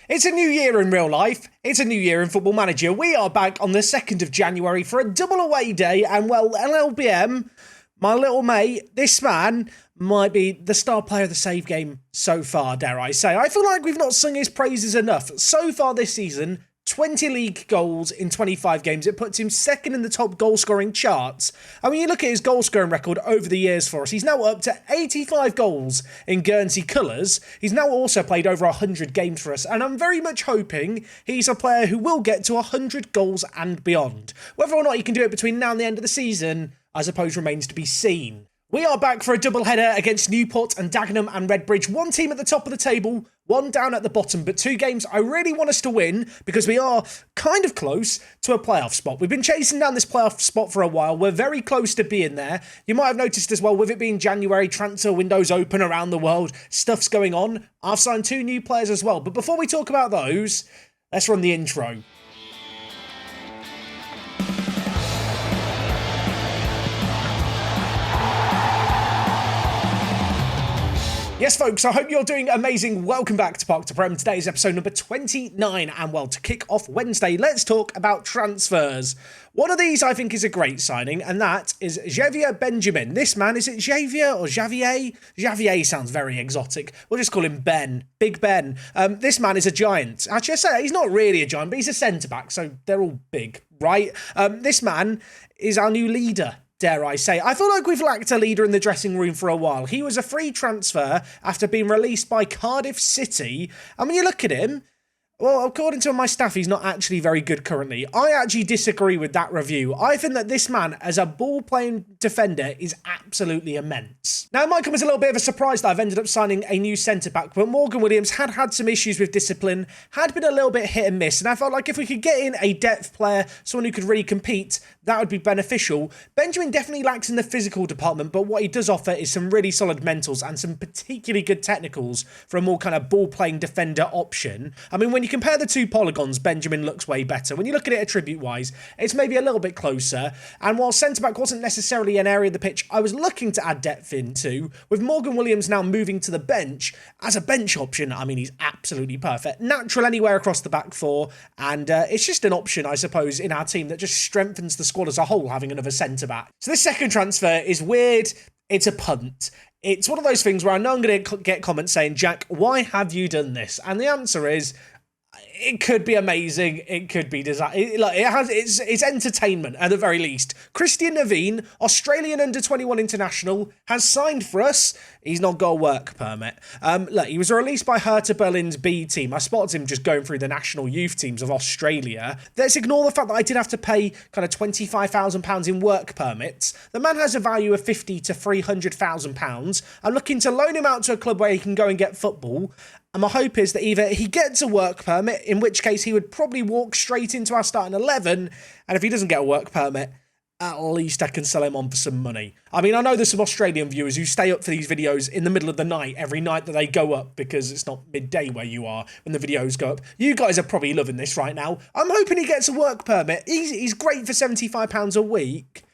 It's a new year in real life. It's a new year in Football Manager. We are back on the 2nd of January for a double away day. And well, LLBM, my little mate, this man might be the star player of the save game so far, dare I say. I feel like we've not sung his praises enough. So far this season, 20 league goals in 25 games. It puts him second in the top goal-scoring charts. And when you look at his goal-scoring record over the years for us, he's now up to 85 goals in Guernsey colours. He's now also played over 100 games for us, and I'm very much hoping he's a player who will get to 100 goals and beyond. Whether or not he can do it between now and the end of the season, I suppose remains to be seen. We are back for a doubleheader against Newport and Dagenham and Redbridge. One team at the top of the table, one down at the bottom, but two games I really want us to win because we are kind of close to a playoff spot. We've been chasing down this playoff spot for a while. We're very close to being there. You might have noticed as well, with it being January, transfer windows open around the world, stuff's going on. I've signed 2 new players as well. But before we talk about those, let's run the intro. Yes, folks, I hope you're doing amazing. Welcome back to Park to Prem. Today is episode number 29, and well, to kick off Wednesday, let's talk about transfers. One of these I think is a great signing, and that is Javier Benjamin. This man, is it Javier or Javier? Javier sounds very exotic. We'll just call him Ben. Big Ben. This man is a giant. Actually, I say he's not really a giant, but he's a centre-back, so they're all big, right? This man is our new leader, dare I say. I feel like we've lacked a leader in the dressing room for a while. He was a free transfer after being released by Cardiff City. And when you look at him, well, according to my staff, he's not actually very good currently. I actually disagree with that review. I think that this man, as a ball-playing defender, is absolutely immense. Now, it might come as a little bit of a surprise that I've ended up signing a new centre-back, but Morgan Williams had some issues with discipline, had been a little bit hit and miss, and I felt like if we could get in a depth player, someone who could really compete, that would be beneficial. Benjamin definitely lacks in the physical department, but what he does offer is some really solid mentals and some particularly good technicals for a more kind of ball-playing defender option. I mean, when you compare the two polygons, Benjamin looks way better. When you look at it attribute-wise, it's maybe a little bit closer. And while centre-back wasn't necessarily an area of the pitch I was looking to add depth into, with Morgan Williams now moving to the bench, as a bench option, I mean, he's absolutely perfect. Natural anywhere across the back four, and it's just an option, I suppose, in our team that just strengthens the squad as a whole, having another centre-back. So this second transfer is weird. It's a punt. It's one of those things where I know I'm going to get comments saying, Jack, why have you done this? And the answer is, it could be amazing. It could be it's entertainment at the very least. Christian Naveen, Australian under-21 international, has signed for us. He's not got a work permit. Look, he was released by Hertha Berlin's B team. I spotted him just going through the national youth teams of Australia. Let's ignore the fact that I did have to pay kind of £25,000 in work permits. The man has a value of £50,000 to £300,000. I'm looking to loan him out to a club where he can go and get football. And my hope is that either he gets a work permit, in which case he would probably walk straight into our starting 11, and if he doesn't get a work permit, at least I can sell him on for some money. I mean, I know there's some Australian viewers who stay up for these videos in the middle of the night, every night that they go up, because it's not midday where you are when the videos go up. You guys are probably loving this right now. I'm hoping he gets a work permit. He's great for £75 a week.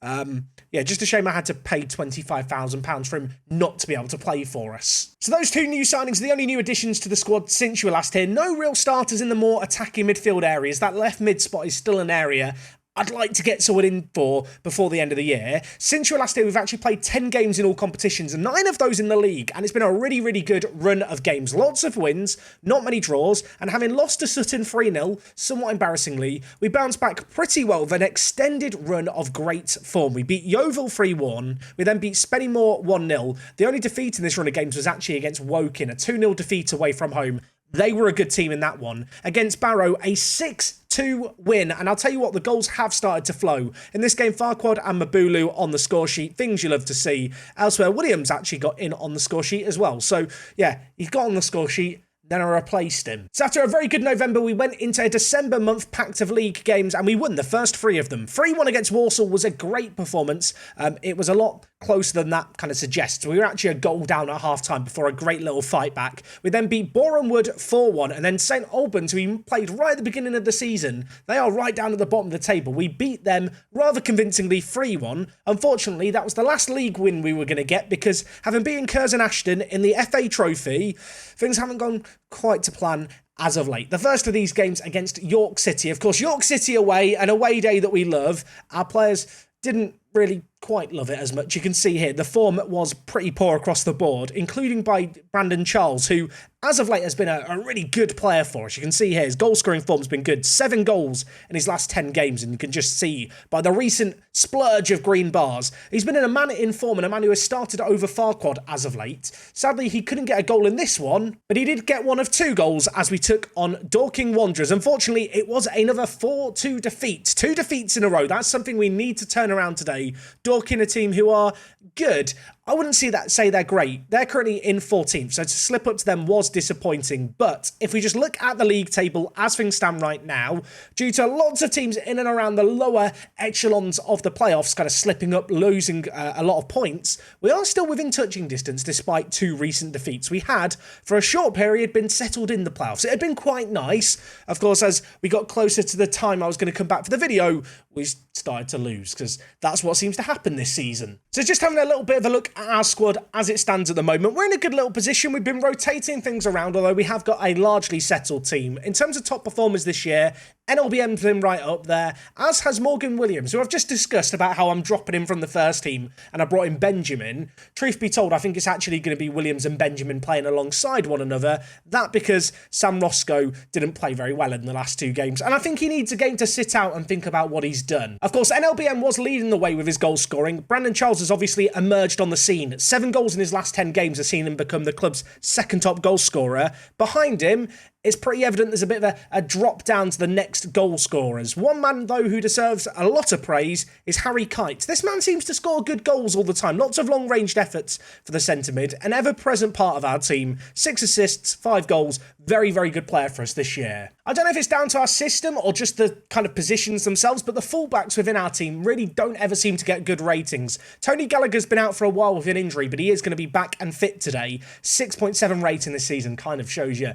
Yeah, just a shame I had to pay £25,000 for him not to be able to play for us. So those 2 new signings are the only new additions to the squad since you were last here. No real starters in the more attacking midfield areas. That left mid spot is still an area I'd like to get someone in for before the end of the year. Since you were last here, we've actually played 10 games in all competitions, and 9 of those in the league, and it's been a really, really good run of games. Lots of wins, not many draws, and having lost to Sutton 3-0, somewhat embarrassingly, we bounced back pretty well with an extended run of great form. We beat Yeovil 3-1, we then beat Spennymoor 1-0. The only defeat in this run of games was actually against Woking, a 2-0 defeat away from home. They were a good team in that one. Against Barrow, a 6-2 win. And I'll tell you what, the goals have started to flow. In this game, Farquad and Mabulu on the score sheet. Things you love to see. Elsewhere, Williams actually got in on the score sheet as well. So, yeah, he got on the score sheet. Then I replaced him. So after a very good November, we went into a December month packed of league games and we won the first 3 of them. 3-1 against Walsall was a great performance. It was a lot closer than that kind of suggests. We were actually a goal down at half-time before a great little fight back. We then beat Boreham Wood 4-1, and then St Albans, who we played right at the beginning of the season, they are right down at the bottom of the table. We beat them rather convincingly 3-1. Unfortunately, that was the last league win we were going to get, because having beaten Curzon Ashton in the FA Trophy, things haven't gone quite to plan as of late. The first of these games against York City. Of course, York City away, an away day that we love. Our players didn't really quite love it as much. You can see here the form was pretty poor across the board, including by Brandon Charles, who as of late has been a really good player for us. You can see here his goal scoring form's been good. 7 goals in his last 10 games, and you can just see by the recent splurge of green bars, he's been in a man in form and a man who has started over Farquad as of late. Sadly, he couldn't get a goal in this one, but he did get one of 2 goals as we took on Dorking Wanderers. Unfortunately, it was another 4-2 defeat. 2 defeats in a row. That's something we need to turn around today. Dorking, a team who are good. I wouldn't say they're great. They're currently in 14th, so to slip up to them was disappointing. But if we just look at the league table as things stand right now, due to lots of teams in and around the lower echelons of the playoffs kind of slipping up, losing a lot of points, we are still within touching distance despite 2 recent defeats. We had, for a short period, been settled in the playoffs. It had been quite nice. Of course, as we got closer to the time I was going to come back for the video, we started to lose, because that's what seems to happen this season. So just having a little bit of a look at our squad as it stands at the moment, we're in a good little position. We've been rotating things around, although we have got a largely settled team. In terms of top performers this year, NLBM's been right up there, as has Morgan Williams, who I've just discussed about how I'm dropping him from the first team and I brought in Benjamin. Truth be told, I think it's actually going to be Williams and Benjamin playing alongside one another. That because Sam Roscoe didn't play very well in the last 2 games, and I think he needs a game to sit out and think about what he's done. Of course, NLBM was leading the way with his goal scoring. Brandon Charles has obviously emerged on the scene. 7 goals in his last 10 games has seen him become the club's second top goal scorer. Behind him, it's pretty evident there's a bit of a drop down to the next goal scorers. One man, though, who deserves a lot of praise is Harry Kite. This man seems to score good goals all the time. Lots of long-ranged efforts for the centre mid. An ever-present part of our team. 6 assists, 5 goals. Very, very good player for us this year. I don't know if it's down to our system or just the kind of positions themselves, but the fullbacks within our team really don't ever seem to get good ratings. Tony Gallagher's been out for a while with an injury, but he is going to be back and fit today. 6.7 rating this season kind of shows you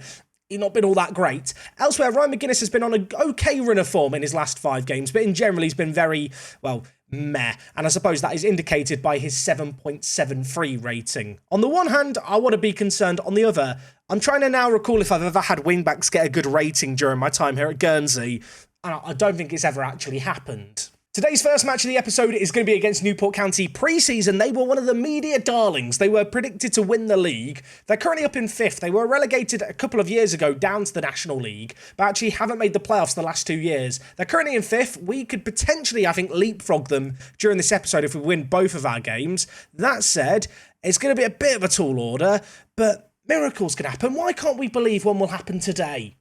he's not been all that great. Elsewhere, Ryan McGuinness has been on an okay run of form in his last 5 games, but in general he's been very, well, meh. And I suppose that is indicated by his 7.73 rating. On the one hand, I want to be concerned. On the other, I'm trying to now recall if I've ever had wingbacks get a good rating during my time here at Guernsey, and I don't think it's ever actually happened. Today's first match of the episode is going to be against Newport County. Pre-season, they were one of the media darlings. They were predicted to win the league. They're currently up in 5th. They were relegated a couple of years ago down to the National League, but actually haven't made the playoffs the last 2 years. They're currently in 5th. We could potentially, I think, leapfrog them during this episode if we win both of our games. That said, it's going to be a bit of a tall order, but miracles can happen. Why can't we believe one will happen today?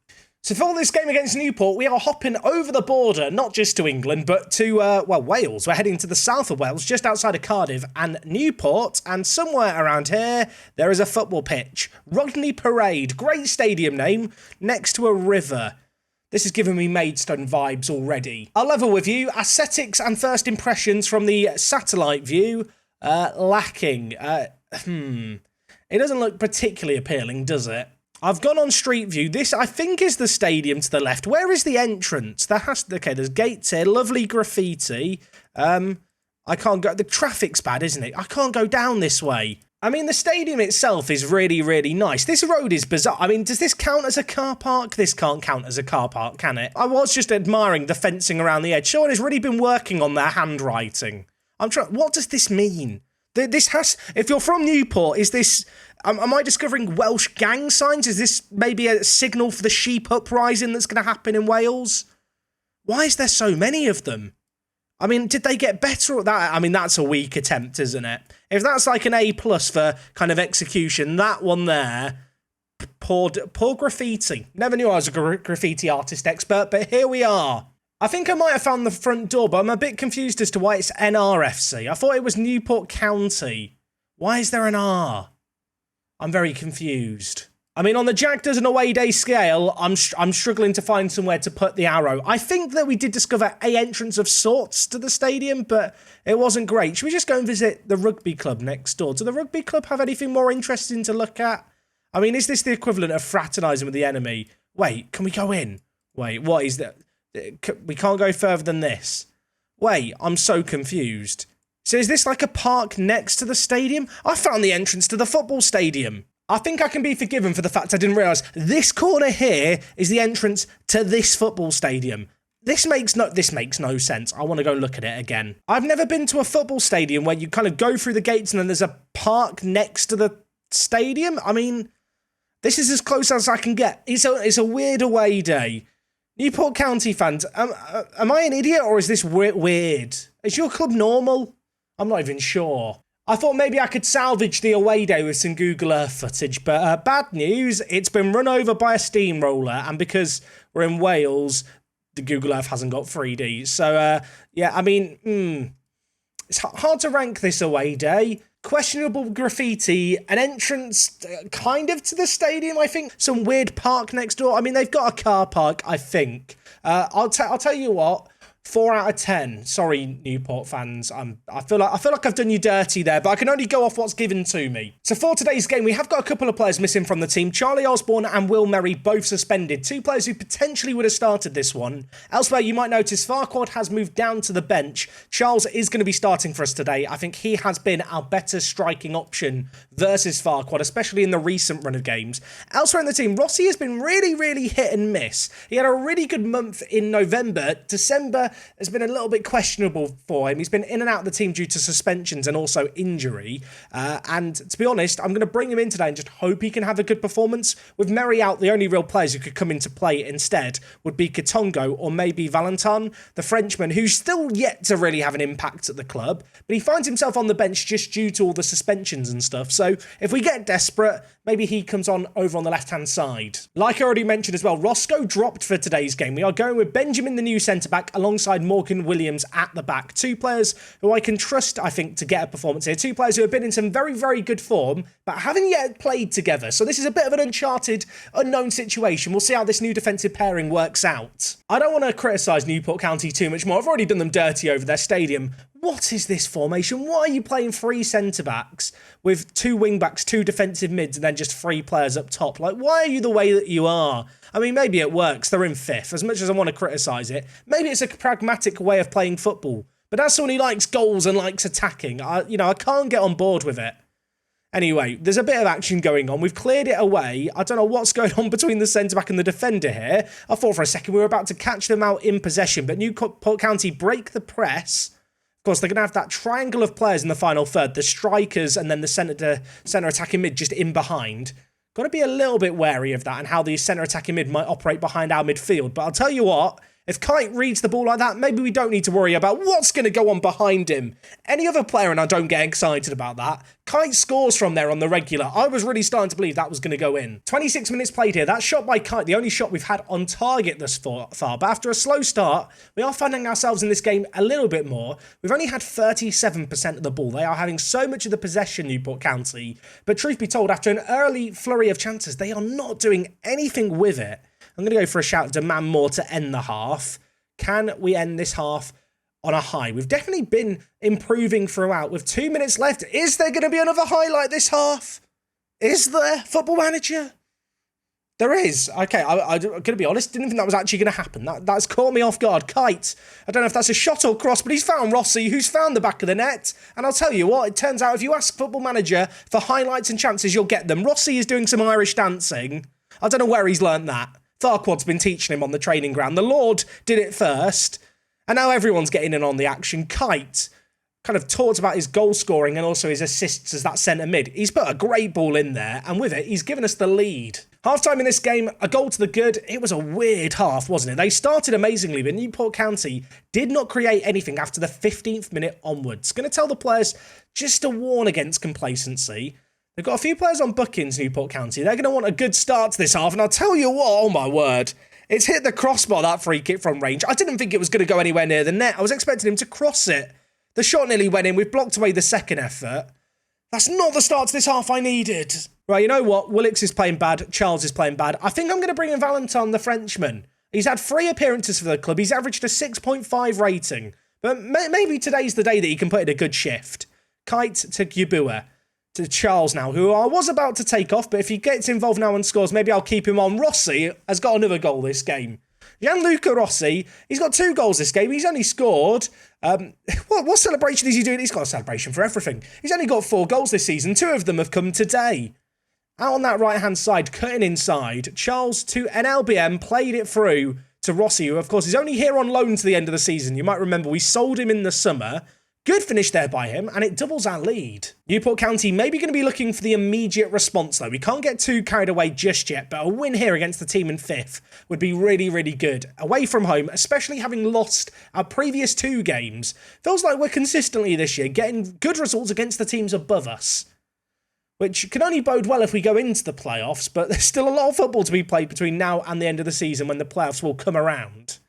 So for this game against Newport, we are hopping over the border, not just to England, but to, Wales. We're heading to the south of Wales, just outside of Cardiff and Newport, and somewhere around here, there is a football pitch. Rodney Parade, great stadium name, next to a river. This is giving me Maidstone vibes already. I'll level with you, aesthetics and first impressions from the satellite view, lacking. It doesn't look particularly appealing, does it? I've gone on Street View. This, I think, is the stadium to the left. Where is the entrance? Okay, there's gates here. Lovely graffiti. I can't go. The traffic's bad, isn't it? I can't go down this way. I mean, the stadium itself is really, really nice. This road is bizarre. I mean, does this count as a car park? This can't count as a car park, can it? I was just admiring the fencing around the edge. Someone has really been working on their handwriting. What does this mean? This has... If you're from Newport, is this... Am I discovering Welsh gang signs? Is this maybe a signal for the sheep uprising that's going to happen in Wales? Why is there so many of them? I mean, did they get better at that? I mean, that's a weak attempt, isn't it? If that's like an A+ for kind of execution, that one there, poor graffiti. Never knew I was a graffiti artist expert, but here we are. I think I might have found the front door, but I'm a bit confused as to why it's NRFC. I thought it was Newport County. Why is there an R? I'm very confused. I mean, on the Jack does an away day scale, I'm struggling to find somewhere to put the arrow. I think that we did discover a entrance of sorts to the stadium, but it wasn't great. Should we just go and visit the rugby club next door? Do the rugby club have anything more interesting to look at? I mean, is this the equivalent of fraternising with the enemy? Wait, can we go in? Wait, what is that? We can't go further than this. Wait, I'm so confused. So is this like a park next to the stadium? I found the entrance to the football stadium. I think I can be forgiven for the fact I didn't realise this corner here is the entrance to this football stadium. This makes no sense. I want to go look at it again. I've never been to a football stadium where you kind of go through the gates and then there's a park next to the stadium. I mean, this is as close as I can get. It's a weird away day. Newport County fans, am I an idiot or is this weird? Is your club normal? I'm not even sure. I thought maybe I could salvage the away day with some Google Earth footage, but bad news, it's been run over by a steamroller, and because we're in Wales, the Google Earth hasn't got 3D. So, yeah, I mean, it's hard to rank this away day. Questionable graffiti, an entrance kind of to the stadium, I think. Some weird park next door. I mean, they've got a car park, I think. I'll tell you what. 4 out of 10. Sorry, Newport fans. I feel like I've done you dirty there, but I can only go off what's given to me. So for today's game, we have got a couple of players missing from the team. Charlie Osborne and Will Merry both suspended. 2 players who potentially would have started this one. Elsewhere, you might notice Farquhar has moved down to the bench. Charles is going to be starting for us today. I think he has been our better striking option versus Farquhar, especially in the recent run of games. Elsewhere in the team, Rossi has been really, really hit and miss. He had a really good month in November. December has been a little bit questionable for him. He's been in and out of the team due to suspensions and also injury. And to be honest, I'm going to bring him in today and just hope he can have a good performance. With Merry out, the only real players who could come into play instead would be Katongo or maybe Valentin, the Frenchman, who's still yet to really have an impact at the club. But he finds himself on the bench just due to all the suspensions and stuff. So if we get desperate, maybe he comes on over on the left-hand side. Like I already mentioned as well, Roscoe dropped for today's game. We are going with Benjamin, the new centre-back, alongside Morgan Williams at the back. 2 players who I can trust, I think, to get a performance here. 2 players who have been in some very, very good form, but haven't yet played together. So this is a bit of an uncharted, unknown situation. We'll see how this new defensive pairing works out. I don't want to criticise Newport County too much more. I've already done them dirty over their stadium. What is this formation? Why are you playing 3 centre-backs with 2 wing-backs, 2 defensive mids, and then just 3 players up top? Like, why are you the way that you are? I mean, maybe it works. They're in 5th. As much as I want to criticise it, maybe it's a pragmatic way of playing football. But as someone who likes goals and likes attacking, I can't get on board with it. Anyway, there's a bit of action going on. We've cleared it away. I don't know what's going on between the centre-back and the defender here. I thought for a second we were about to catch them out in possession, but Newport County break the press. Of course, they're going to have that triangle of players in the final third, the strikers and then the centre attacking mid just in behind. Got to be a little bit wary of that and how the centre attacking mid might operate behind our midfield. But I'll tell you what, if Kite reads the ball like that, maybe we don't need to worry about what's going to go on behind him. Any other player, and I don't get excited about that, Kite scores from there on the regular. I was really starting to believe that was going to go in. 26 minutes played here. That shot by Kite, the only shot we've had on target thus far. But after a slow start, we are finding ourselves in this game a little bit more. We've only had 37% of the ball. They are having so much of the possession, Newport County. But truth be told, after an early flurry of chances, they are not doing anything with it. I'm going to go for a shout, demand more to end the half. Can we end this half on a high? We've definitely been improving throughout. With 2 minutes left, is there going to be another highlight this half? Is there, Football Manager? There is. Okay, I'm going to be honest, didn't think that was actually going to happen. That's caught me off guard. Kite, I don't know if that's a shot or cross, but he's found Rossi, who's found the back of the net. And I'll tell you what, it turns out if you ask Football Manager for highlights and chances, you'll get them. Rossi is doing some Irish dancing. I don't know where he's learnt that. Farquhar's been teaching him on the training ground. The Lord did it first, and now everyone's getting in on the action. Kite kind of talked about his goal scoring and also his assists as that centre mid. He's put a great ball in there, and with it, he's given us the lead. Half-time in this game, a goal to the good. It was a weird half, wasn't it? They started amazingly, but Newport County did not create anything after the 15th minute onwards. Going to tell the players just to warn against complacency. They've got a few players on bookings, Newport County. They're going to want a good start to this half. And I'll tell you what, oh my word, it's hit the crossbar, that free kick from range. I didn't think it was going to go anywhere near the net. I was expecting him to cross it. The shot nearly went in. We've blocked away the second effort. That's not the start to this half I needed. Right, you know what? Willix is playing bad. Charles is playing bad. I think I'm going to bring in Valentin, the Frenchman. He's had 3 appearances for the club. He's averaged a 6.5 rating. But maybe today's the day that he can put in a good shift. Kite to Yubua. To Charles now, who I was about to take off, but if he gets involved now and scores, maybe I'll keep him on. Rossi has got another goal this game. Gianluca Rossi, he's got 2 goals this game. He's only scored... what celebration is he doing? He's got a celebration for everything. He's only got 4 goals this season. 2 of them have come today. Out on that right-hand side, cutting inside, Charles to NLBM, played it through to Rossi, who, of course, is only here on loan to the end of the season. You might remember we sold him in the summer. Good finish there by him, and it doubles our lead. Newport County maybe going to be looking for the immediate response, though. We can't get too carried away just yet, but a win here against the team in 5th would be really, really good. Away from home, especially having lost our previous 2 games, feels like we're consistently this year getting good results against the teams above us, which can only bode well if we go into the playoffs, but there's still a lot of football to be played between now and the end of the season when the playoffs will come around.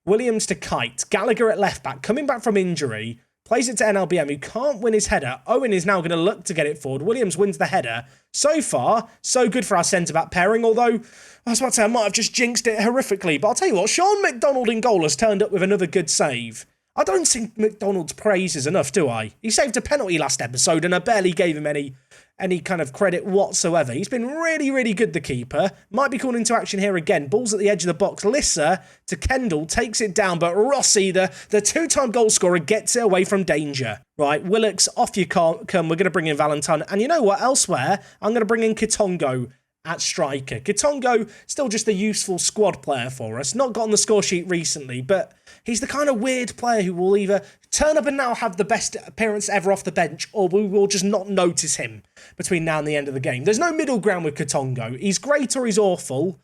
Williams to Kite, Gallagher at left back, coming back from injury, plays it to NLBM, who can't win his header. Owen is now going to look to get it forward. Williams wins the header. So far, so good for our centre-back pairing, although I was about to say I might have just jinxed it horrifically, but I'll tell you what, Sean McDonald in goal has turned up with another good save. I don't sing McDonald's praises enough, do I? He saved a penalty last episode and I barely gave him any kind of credit whatsoever. He's been really, really good, the keeper. Might be called into action here again. Ball's at the edge of the box. Lissa to Kendall, takes it down, but Rossi, the 2-time goal scorer, gets it away from danger. Right, Willix, off you come. We're going to bring in Valentin. And you know what? Elsewhere, I'm going to bring in Kitongo at striker. Kitongo, still just a useful squad player for us. Not got on the score sheet recently, but he's the kind of weird player who will either turn up and now have the best appearance ever off the bench, or we will just not notice him between now and the end of the game. There's no middle ground with Kitongo. He's great or he's awful.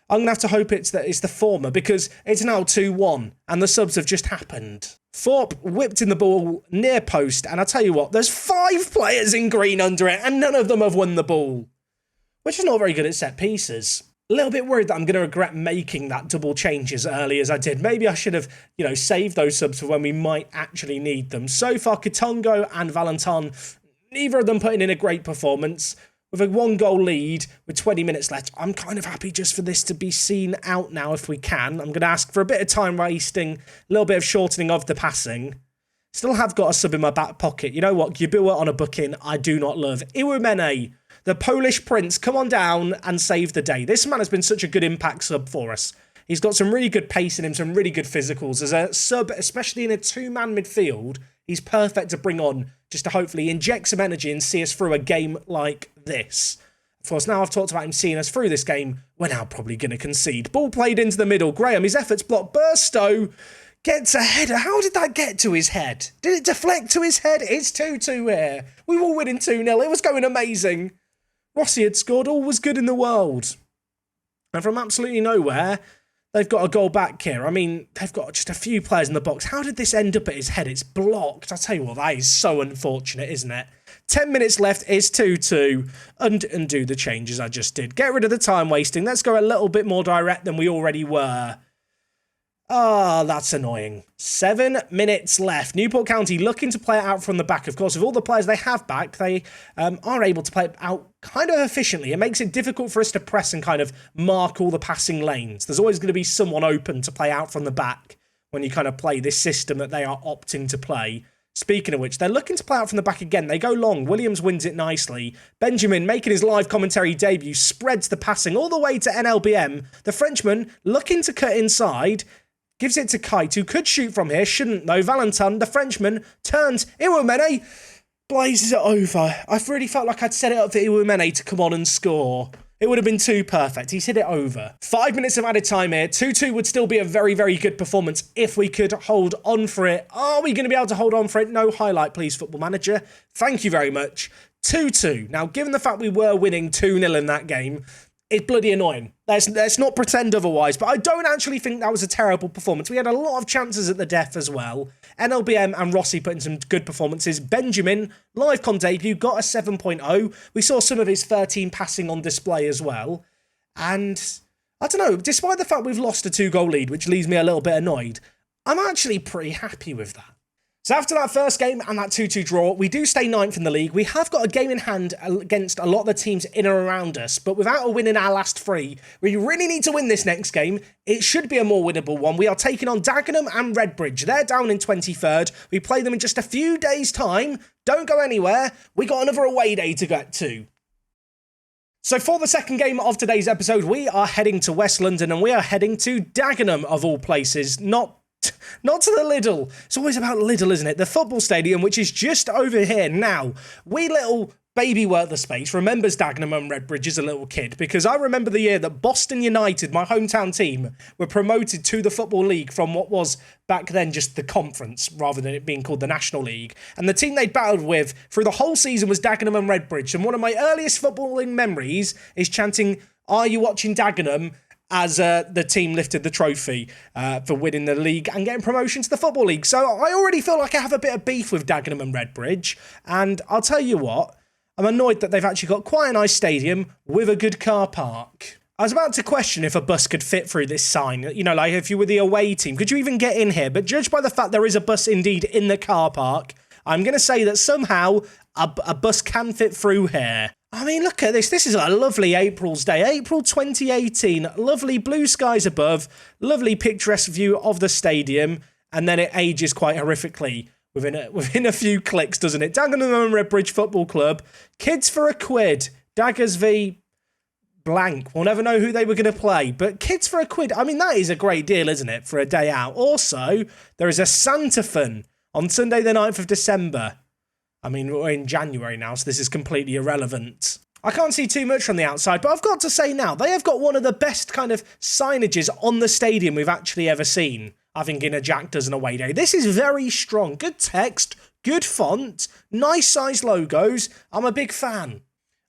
I'm going to have to hope it's the former, because it's now 2-1 and the subs have just happened. Thorpe whipped in the ball near post, and I tell you what, there's 5 players in green under it and none of them have won the ball, which is not very good at set pieces. A little bit worried that I'm going to regret making that double change as early as I did. Maybe I should have, saved those subs for when we might actually need them. So far, Kitongo and Valentin, neither of them putting in a great performance. With a 1-goal lead with 20 minutes left, I'm kind of happy just for this to be seen out now if we can. I'm going to ask for a bit of time wasting, a little bit of shortening of the passing. Still have got a sub in my back pocket. You know what? Yubua on a booking I do not love. Iwumene, the Polish prince, come on down and save the day. This man has been such a good impact sub for us. He's got some really good pace in him, some really good physicals. As a sub, especially in a 2-man midfield, he's perfect to bring on just to hopefully inject some energy and see us through a game like this. Of course, now I've talked about him seeing us through this game, we're now probably going to concede. Ball played into the middle. Graham, his efforts blocked. Burstow gets a header. How did that get to his head? Did it deflect to his head? It's 2-2 here. We were winning 2-0. It was going amazing. Rossi had scored. All was good in the world. And from absolutely nowhere, they've got a goal back here. I mean, they've got just a few players in the box. How did this end up at his head? It's blocked. I tell you what, that is so unfortunate, isn't it? 10 minutes left. It's 2-2. Undo the changes I just did. Get rid of the time wasting. Let's go a little bit more direct than we already were. Ah, that's annoying. 7 minutes left. Newport County looking to play it out from the back. Of course, with all the players they have back, they are able to play it out kind of efficiently. It makes it difficult for us to press and kind of mark all the passing lanes. There's always going to be someone open to play out from the back when you kind of play this system that they are opting to play. Speaking of which, they're looking to play out from the back again. They go long. Williams wins it nicely. Benjamin, making his live commentary debut, spreads the passing all the way to NLBM. The Frenchman looking to cut inside. Gives it to Kite, who could shoot from here, shouldn't though. Valentin, the Frenchman, turns. Iwumene blazes it over. I really felt like I'd set it up for Iwumene to come on and score. It would have been too perfect. He's hit it over. 5 minutes of added time here. 2-2 would still be a very, very good performance if we could hold on for it. Are we going to be able to hold on for it? No highlight, please, Football Manager. Thank you very much. 2-2. Now, given the fact we were winning 2-0 in that game, it's bloody annoying. Let's not pretend otherwise, but I don't actually think that was a terrible performance. We had a lot of chances at the death as well. NLBM and Rossi put in some good performances. Benjamin, live con debut, got a 7.0. We saw some of his 13 passing on display as well. And I don't know, despite the fact we've lost a 2-goal lead, which leaves me a little bit annoyed, I'm actually pretty happy with that. So after that first game and that 2-2 draw, we do stay ninth in the league. We have got a game in hand against a lot of the teams in and around us, but without a win in our last 3, we really need to win this next game. It should be a more winnable one. We are taking on Dagenham and Redbridge. They're down in 23rd. We play them in just a few days' time. Don't go anywhere. We got another away day to get to. So for the second game of today's episode, we are heading to West London and we are heading to Dagenham, of all places, not to the Lidl. It's always about Lidl, isn't it? The football stadium, which is just over here now. Wee little baby Worther Space remembers Dagenham and Redbridge as a little kid, because I remember the year that Boston United, my hometown team, were promoted to the Football League from what was back then just the conference, rather than it being called the National League. And the team they'd battled with through the whole season was Dagenham and Redbridge. And one of my earliest footballing memories is chanting, "Are you watching Dagenham?" as the team lifted the trophy for winning the league and getting promotion to the Football League. So I already feel like I have a bit of beef with Dagenham and Redbridge. And I'll tell you what, I'm annoyed that they've actually got quite a nice stadium with a good car park. I was about to question if a bus could fit through this sign. You know, like if you were the away team, could you even get in here? But judged by the fact there is a bus indeed in the car park, I'm going to say that somehow a bus can fit through here. I mean, look at this. This is a lovely April's day. April 2018. Lovely blue skies above. Lovely picturesque view of the stadium. And then it ages quite horrifically within a few clicks, doesn't it? Dagenham and Redbridge Football Club. Kids for a quid. Daggers v blank. We'll never know who they were going to play. But kids for a quid. I mean, that is a great deal, isn't it? For a day out. Also, there is a Santa Fun on Sunday the 9th of December. I mean, we're in January now, so this is completely irrelevant. I can't see too much from the outside, but I've got to say now, they have got one of the best kind of signages on the stadium we've actually ever seen, I think, in a Jack Does an away day. This is very strong. Good text, good font, nice size logos. I'm a big fan.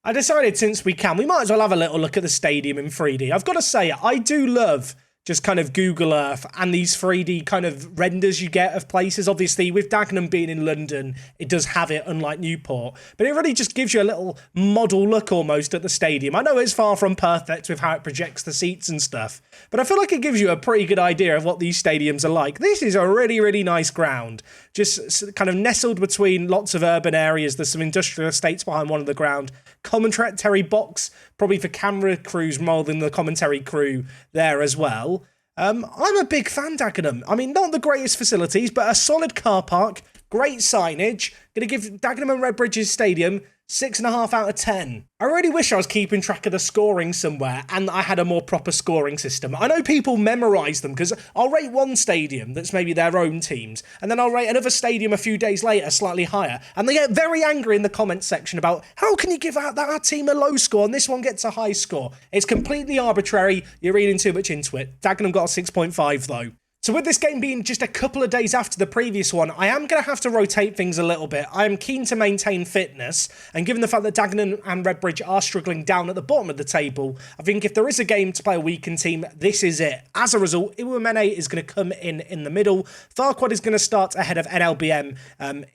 I decided since we might as well have a little look at the stadium in 3D. I've got to say, I do love just kind of Google Earth and these 3D kind of renders you get of places. Obviously, with Dagenham being in London, it does have it, unlike Newport. But it really just gives you a little model look almost at the stadium. I know it's far from perfect with how it projects the seats and stuff, but I feel like it gives you a pretty good idea of what these stadiums are like. This is a really, really nice ground. Just kind of nestled between lots of urban areas. There's some industrial estates behind one of the ground. Commentary box, probably for camera crews more than the commentary crew there as well. I'm a big fan, Dagenham. I mean, not the greatest facilities, but a solid car park, great signage. Going to give Dagenham and Redbridge's stadium 6.5 out of 10. I really wish I was keeping track of the scoring somewhere and I had a more proper scoring system. I know people memorise them because I'll rate one stadium that's maybe their own teams, and then I'll rate another stadium a few days later slightly higher, and they get very angry in the comments section about how can you give out that team a low score and this one gets a high score. It's completely arbitrary. You're reading too much into it. Dagenham got a 6.5 though. So with this game being just a couple of days after the previous one, I am going to have to rotate things a little bit. I am keen to maintain fitness, and given the fact that Dagenham and Redbridge are struggling down at the bottom of the table, I think if there is a game to play a weakened team, this is it. As a result, Iwamene is going to come in the middle. Farquad is going to start ahead of NLBM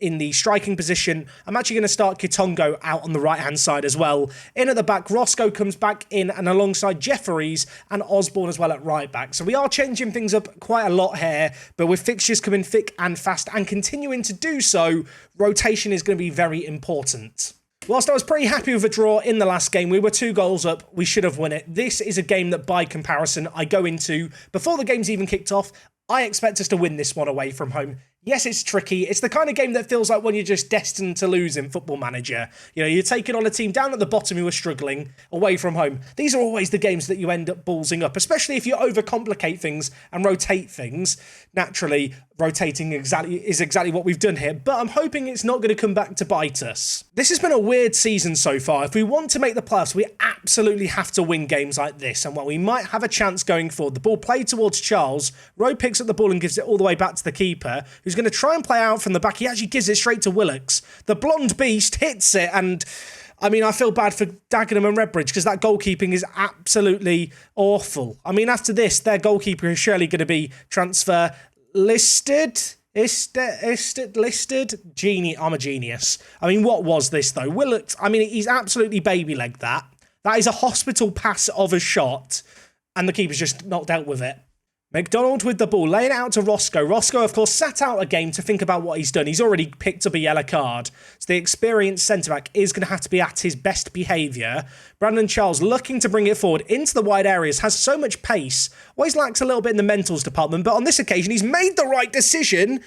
in the striking position. I'm actually going to start Kitongo out on the right-hand side as well. In at the back, Roscoe comes back in, and alongside Jefferies and Osborne as well at right back. So we are changing things up quite a lot here, but with fixtures coming thick and fast and continuing to do so, rotation is going to be very important. Whilst I was pretty happy with a draw in the last game, we were 2 goals up, we should have won it. This is a game that by comparison I go into before the game's even kicked off. I expect us to win this one away from home. Yes, it's tricky. It's the kind of game that feels like when you're just destined to lose in Football Manager. You know, you're taking on a team down at the bottom who are struggling away from home. These are always the games that you end up ballsing up, especially if you overcomplicate things and rotate things. Naturally, rotating is exactly what we've done here, but I'm hoping it's not going to come back to bite us. This has been a weird season so far. If we want to make the playoffs, we absolutely have to win games like this, and while we might have a chance going forward, the ball played towards Charles, Rowe picks up the ball and gives it all the way back to the keeper, who's going to try and play out from the back. He actually gives it straight to Willocks. The blonde beast hits it, and I mean, I feel bad for Dagenham and Redbridge because that goalkeeping is absolutely awful. I mean, after this, their goalkeeper is surely going to be transfer listed. Listed. Genius. I'm a genius. I mean, what was this though? Willocks, I mean, he's absolutely baby-legged that. That is a hospital pass of a shot, and the keeper's just not dealt with it. McDonald with the ball, laying it out to Roscoe. Roscoe, of course, sat out a game to think about what he's done. He's already picked up a yellow card. So the experienced centre-back is going to have to be at his best behaviour. Brandon Charles looking to bring it forward into the wide areas, has so much pace. Always lacks a little bit in the mentals department, but on this occasion, he's made the right decision.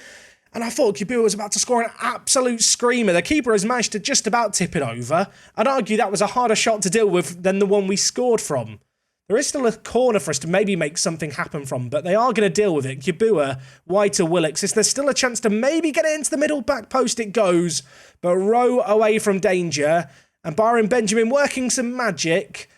And I thought Kibua was about to score an absolute screamer. The keeper has managed to just about tip it over. I'd argue that was a harder shot to deal with than the one we scored from. There is still a corner for us to maybe make something happen from, but they are going to deal with it. Kibua, wide to Willix. Is there still a chance to maybe get it into the middle? Back post it goes, but Rowe away from danger. And barring Benjamin working some magic,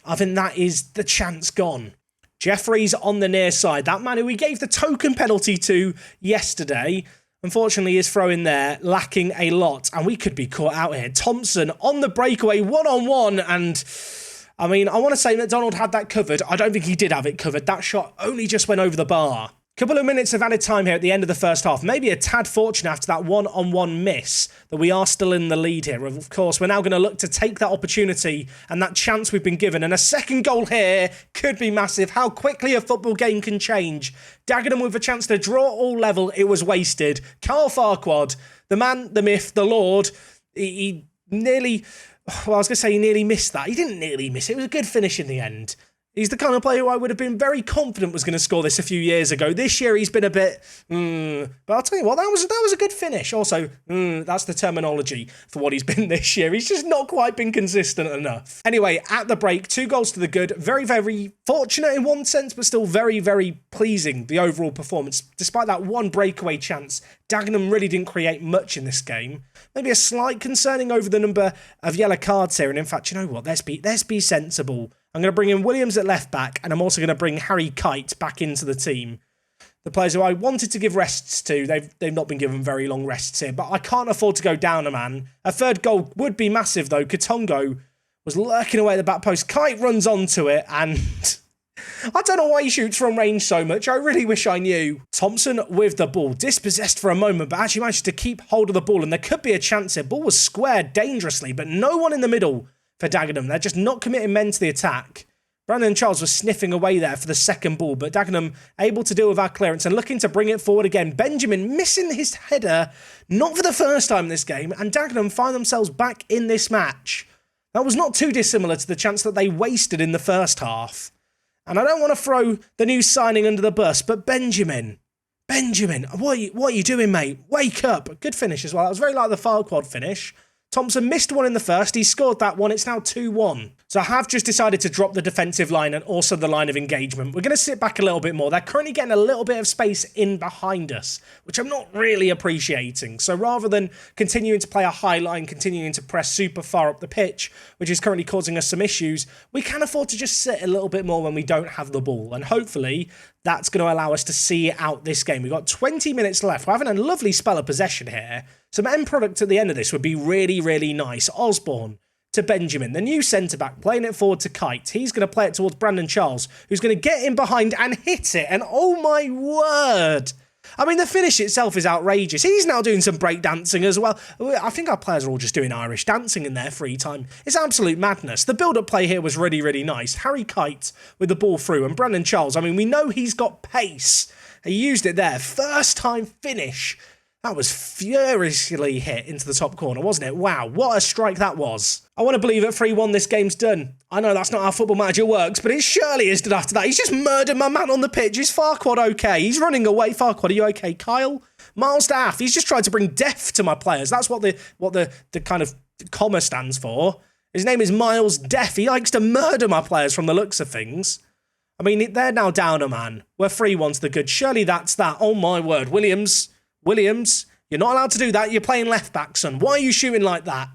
I think that is the chance gone. Jeffries on the near side. That man who we gave the token penalty to yesterday, unfortunately, is throwing there, lacking a lot. And we could be caught out here. Thompson on the breakaway, one-on-one, and I mean, I want to say McDonald had that covered. I don't think he did have it covered. That shot only just went over the bar. Couple of minutes of added time here at the end of the first half. Maybe a tad fortunate after that one-on-one miss that we are still in the lead here. Of course, we're now going to look to take that opportunity and that chance we've been given. And a second goal here could be massive. How quickly a football game can change. Dagenham with a chance to draw all level. It was wasted. Carl Farquhar, the man, the myth, the Lord, he nearly... Well, I was going to say he nearly missed that. He didn't nearly miss it. It was a good finish in the end. He's the kind of player who I would have been very confident was going to score this a few years ago. This year he's been a bit, but I'll tell you what, that was a good finish. Also, that's the terminology for what he's been this year. He's just not quite been consistent enough. Anyway, at the break, 2 goals to the good. Very, very fortunate in one sense, but still very, very pleasing, the overall performance. Despite that one breakaway chance, Dagenham really didn't create much in this game. Maybe a slight concerning over the number of yellow cards here. And in fact, you know what? Let's be sensible. I'm going to bring in Williams at left back, and I'm also going to bring Harry Kite back into the team. The players who I wanted to give rests to, they've not been given very long rests here, but I can't afford to go down a man. A third goal would be massive, though. Katongo was lurking away at the back post. Kite runs onto it, and I don't know why he shoots from range so much. I really wish I knew. Thompson with the ball, dispossessed for a moment, but actually managed to keep hold of the ball, and there could be a chance here. Ball was squared dangerously, but no one in the middle for Dagenham. They're just not committing men to the attack. Brandon Charles was sniffing away there for the second ball, but Dagenham able to deal with our clearance and looking to bring it forward again. Benjamin missing his header, not for the first time in this game, and Dagenham find themselves back in this match. That was not too dissimilar to the chance that they wasted in the first half. And I don't want to throw the new signing under the bus, but Benjamin, what are you doing, mate? Wake up. Good finish as well. That was very like the Farquhar finish. Thompson missed one in the first. He scored that one. It's now 2-1. So I have just decided to drop the defensive line and also the line of engagement. We're going to sit back a little bit more. They're currently getting a little bit of space in behind us, which I'm not really appreciating. So rather than continuing to play a high line, continuing to press super far up the pitch, which is currently causing us some issues, we can afford to just sit a little bit more when we don't have the ball. And hopefully that's going to allow us to see out this game. We've got 20 minutes left. We're having a lovely spell of possession here. Some end product at the end of this would be really, really nice. Osborne to Benjamin, the new centre-back, playing it forward to Kite. He's going to play it towards Brandon Charles, who's going to get in behind and hit it. And oh my word! I mean, the finish itself is outrageous. He's now doing some breakdancing as well. I think our players are all just doing Irish dancing in their free time. It's absolute madness. The build-up play here was really, really nice. Harry Kite with the ball through, and Brandon Charles, I mean, we know he's got pace. He used it there. First time finish. That was furiously hit into the top corner, wasn't it? Wow, what a strike that was. I want to believe at 3-1 this game's done. I know that's not how Football Manager works, but it surely is done after that. He's just murdered my man on the pitch. Is Farquhar okay? He's running away. Farquhar, are you okay? Kyle? Miles Daff. He's just tried to bring death to my players. That's what the kind of comma stands for. His name is Miles Death. He likes to murder my players from the looks of things. I mean, they're now down a man. We're 3-1 to the good. Surely that's that. Oh my word. Williams, you're not allowed to do that. You're playing left back, son. Why are you shooting like that?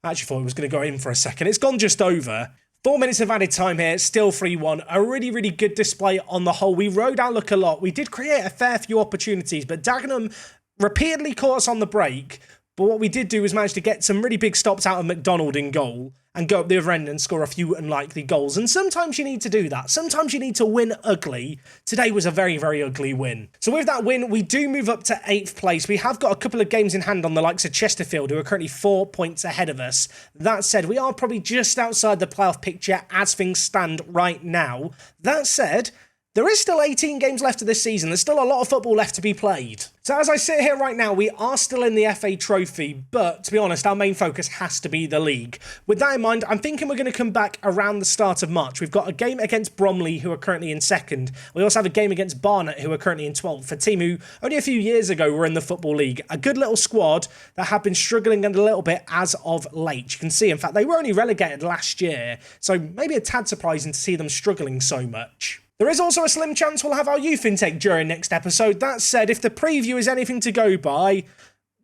I actually thought it was going to go in for a second. It's gone just over. 4 minutes of added time here. Still 3-1. A really, really good display on the whole. We rode our luck a lot. We did create a fair few opportunities, but Dagenham repeatedly caught us on the break. But what we did do was manage to get some really big stops out of McDonald in goal and go up the other end and score a few unlikely goals. And sometimes you need to do that. Sometimes you need to win ugly. Today was a very, very ugly win. So with that win, we do move up to 8th place. We have got a couple of games in hand on the likes of Chesterfield, who are currently 4 points ahead of us. That said, we are probably just outside the playoff picture as things stand right now. That said, There is still 18 games left of this season. There's still a lot of football left to be played. So as I sit here right now, we are still in the FA Trophy, but to be honest, our main focus has to be the league. With that in mind, I'm thinking we're going to come back around the start of March. We've got a game against Bromley, who are currently in 2nd. We also have a game against Barnet, who are currently in 12th, a team who only a few years ago were in the Football League. A good little squad that have been struggling a little bit as of late. You can see, in fact, they were only relegated last year, so maybe a tad surprising to see them struggling so much. There is also a slim chance we'll have our youth intake during next episode. That said, if the preview is anything to go by,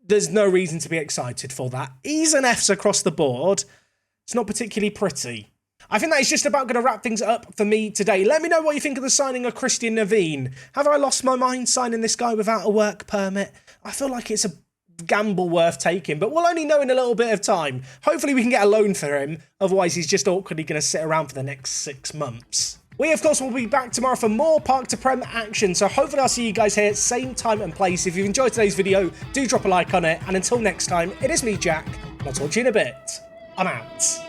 there's no reason to be excited for that. E's and F's across the board. It's not particularly pretty. I think that is just about going to wrap things up for me today. Let me know what you think of the signing of Christian Naveen. Have I lost my mind signing this guy without a work permit? I feel like it's a gamble worth taking, but we'll only know in a little bit of time. Hopefully we can get a loan for him. Otherwise, he's just awkwardly going to sit around for the next 6 months. We, of course, will be back tomorrow for more Park to Prem action, so hopefully I'll see you guys here, same time and place. If you've enjoyed today's video, do drop a like on it, and until next time, it is me, Jack, and I'll talk to you in a bit. I'm out.